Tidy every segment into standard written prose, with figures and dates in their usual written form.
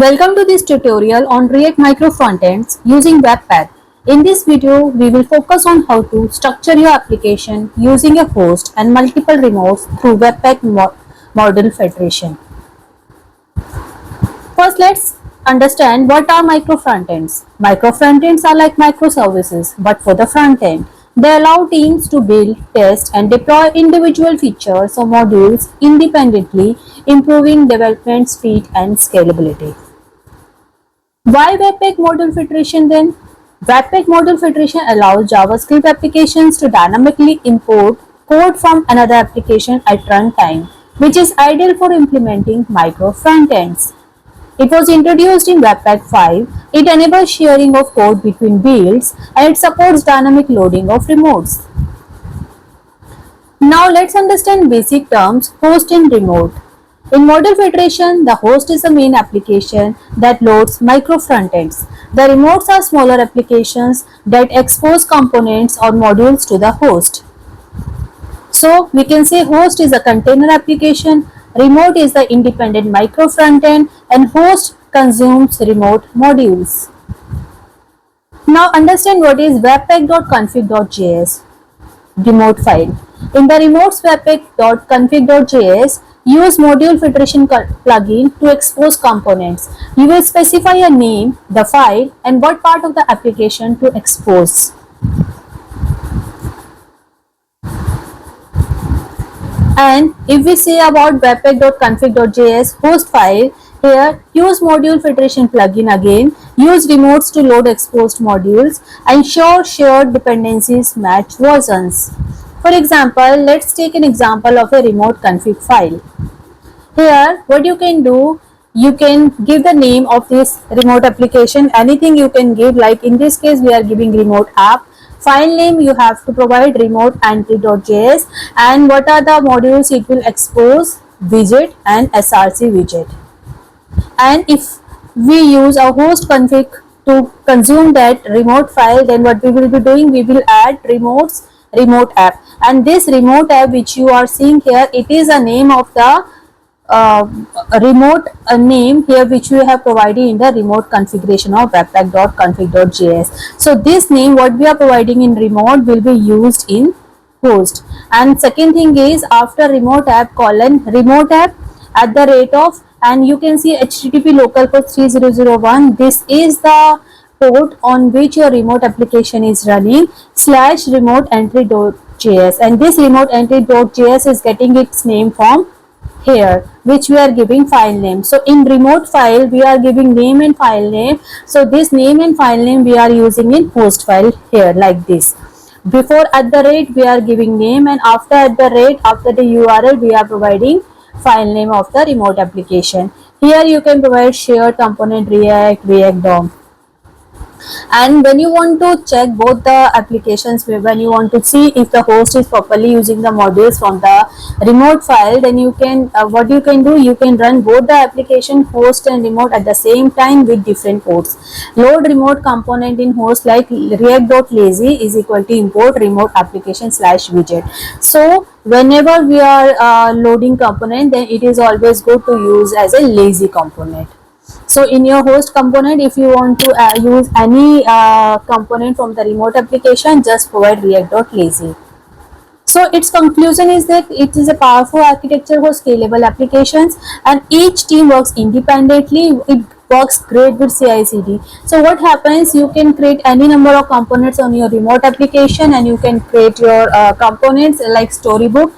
Welcome to this tutorial on React Micro Frontends using Webpack. In this video, we will focus on how to structure your application using a host and multiple remotes through Webpack Model Federation. First, let's understand what are micro frontends. Micro frontends are like microservices, but for the front end. They allow teams to build, test, and deploy individual features or modules independently, improving development speed and scalability. Why Webpack Model Federation then? Webpack Model Federation allows JavaScript applications to dynamically import code from another application at runtime, which is ideal for implementing micro frontends. It was introduced in Webpack 5. It enables sharing of code between builds and it supports dynamic loading of remotes. Now let's understand basic terms host and remote. In Model Federation, the host is the main application that loads micro frontends. The remotes are smaller applications that expose components or modules to the host. So we can say host is a container application, remote is the independent micro frontend, and host consumes remote modules. Now understand what is webpack.config.js remote file. In the remotes webpack.config.js, use module federation plugin to expose components. You will specify a name, the file, and what part of the application to expose. And if we say about webpack.config.js host file, here use module federation plugin again, use remotes to load exposed modules, ensure shared dependencies match versions. For example, let's take an example of a remote config file. Here, what you can do, you can give the name of this remote application, anything you can give, like in this case we are giving remote app. File name you have to provide remote entry.js, and what are the modules it will expose, widget and src widget. And if we use a host config to consume that remote file, then what we will be doing, we will add remotes remote app, and this remote app which you are seeing here, it is a name of the remote name here which we have provided in the remote configuration of webpack.config.js. So this name what we are providing in remote will be used in host. And second thing is, after remote app colon remote app at the rate of, and you can see http localhost 3001, this is the port on which your remote application is running, slash remote entry.js, and this remote entry.js is getting its name from here, which we are giving file name. So in remote file we are giving name and file name, so this name and file name we are using in host file here like this. Before at the rate we are giving name, and after at the rate, after the URL we are providing file name of the remote application. Here you can provide shared component React DOM. And when you want to check both the applications, when you want to see if the host is properly using the modules from the remote file, then you can what you can do, you can run both the application host and remote at the same time with different ports. Load remote component in host like react.lazy is equal to import remote application slash widget. So whenever we are loading component, then it is always good to use as a lazy component. So in your host component, if you want to use any component from the remote application, just provide react.lazy. So its conclusion is that it is a powerful architecture for scalable applications, and each team works independently. It works great with CI/CD. So what happens, you can create any number of components on your remote application, and you can create your components like storybook,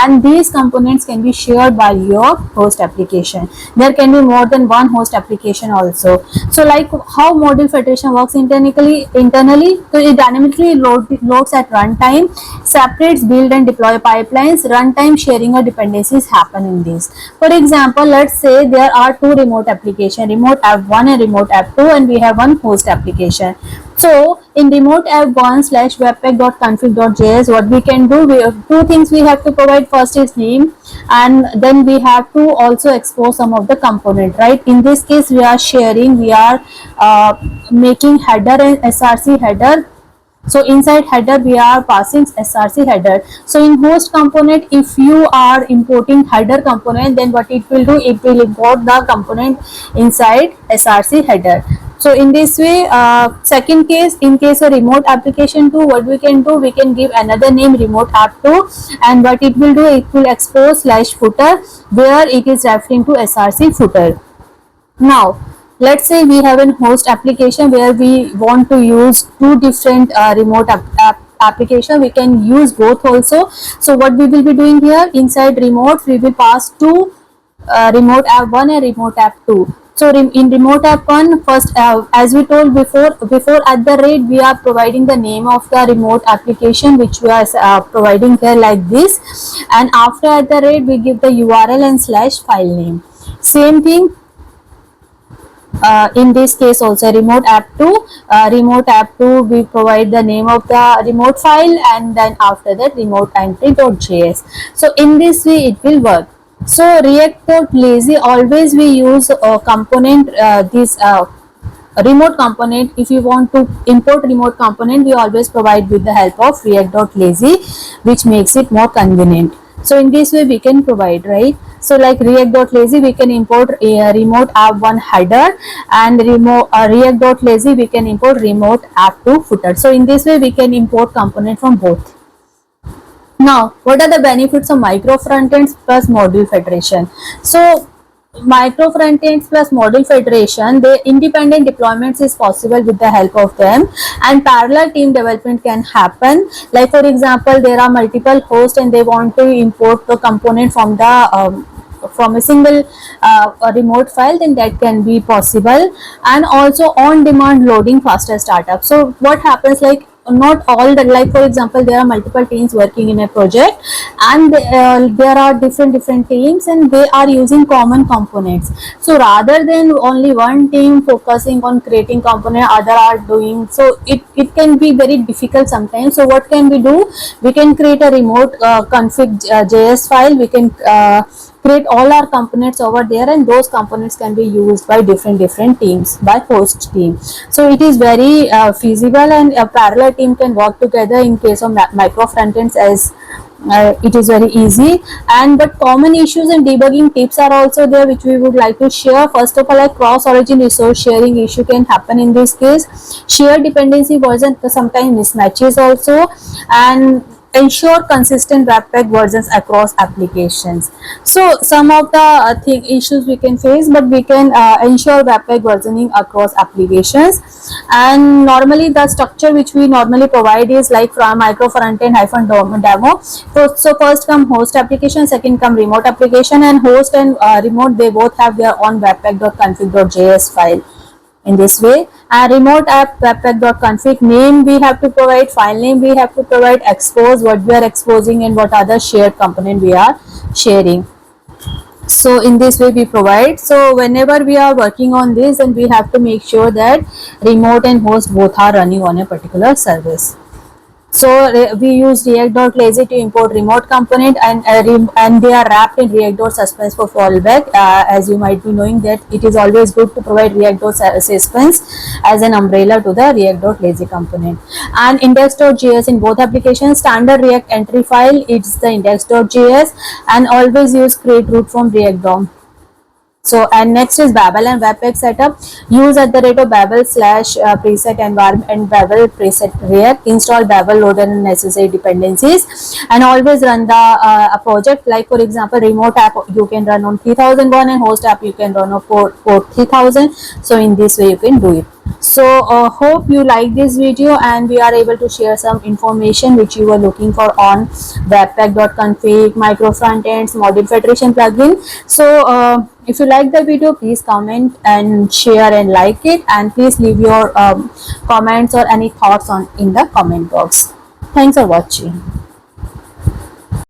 and these components can be shared by your host application. There can be more than one host application also. So like how model federation works internally, so it dynamically loads at runtime, separates build and deploy pipelines, runtime sharing or dependencies happen in this. For example, let's say there are two remote applications, remote app 1 and remote app 2, and we have one host application. So in remote app 1 slash webpack.config.js, what we can do, we have two things we have to provide. First is name, and then we have to also expose some of the component, right? In this case we are sharing, we are making header and src header So inside header we are passing src header. So in host component, if you are importing header component, then what it will do, it will import the component inside src header. So in this way, second case, in case of remote application 2, what we can do, we can give another name remote app 2, and what it will do, it will expose slash footer where it is referring to src footer. Now let's say we have an host application where we want to use two different remote application. We can use both also. So what we will be doing here, inside remote we will pass two remote app 1 and remote app 2. So in remote app 1, first as we told before at the rate we are providing the name of the remote application which we are providing here like this, and after at the rate we give the url and slash file name. Same thing in this case also, remote app 2 we provide the name of the remote file, and then after that remote entry.js. so in this way it will work. So React.lazy, always we use a component, this remote component. If you want to import remote component, we always provide with the help of React.lazy, which makes it more convenient. So in this way we can provide, right? So like React.lazy, we can import a remote app 1 header, and React.lazy we can import remote app 2 footer. So in this way we can import component from both. Now what are the benefits of micro frontends plus module federation? So micro frontends plus module federation, the independent deployments is possible with the help of them, and parallel team development can happen. Like for example, there are multiple hosts and they want to import the component from the from a single a remote file, then that can be possible. And also on demand loading, faster startup. So what happens, like not all the, like for example there are multiple teams working in a project, and there are different teams and they are using common components. So rather than only one team focusing on creating component, other are doing, so it can be very difficult sometimes. So what can we do, we can create a remote config js file. We can create all our components over there, and those components can be used by different teams, by host team. So it is very feasible, and a parallel team can work together in case of micro frontends, as it is very easy. And but common issues and debugging tips are also there, which we would like to share. First of all, like cross origin resource sharing issue can happen in this case. Shared dependency version sometimes mismatches also, and ensure consistent webpack versions across applications. So some of the issues we can face, but we can ensure webpack versioning across applications. And normally the structure which we normally provide is like from micro frontend hyphen demo. So first come host application, second come remote application, and host and remote, they both have their own webpack.config.js file. In this way, a remote app webpack.config name we have to provide, file name we have to provide, expose what we are exposing and what other shared component we are sharing. So in this way we provide. So whenever we are working on this, and we have to make sure that remote and host both are running on a particular service. So we use React.lazy to import remote component, and they are wrapped in React.suspense for fallback. As you might be knowing that it is always good to provide React.suspense as an umbrella to the React.lazy component. And index.js in both applications, standard React entry file, it's the index.js, and always use create root from React DOM. So and next is Babel and Webpack setup. Use at the rate of Babel slash preset environment and Babel preset React. Install Babel loader and necessary dependencies, and always run the a project. Like for example, remote app you can run on 3001, and host app you can run on port 3000. So in this way you can do it. So hope you like this video, and we are able to share some information which you were looking for on webpack.config, micro frontends, module federation plugin. So if you like the video, please comment and share and like it, and please leave your comments or any thoughts on in the comment box. Thanks for watching.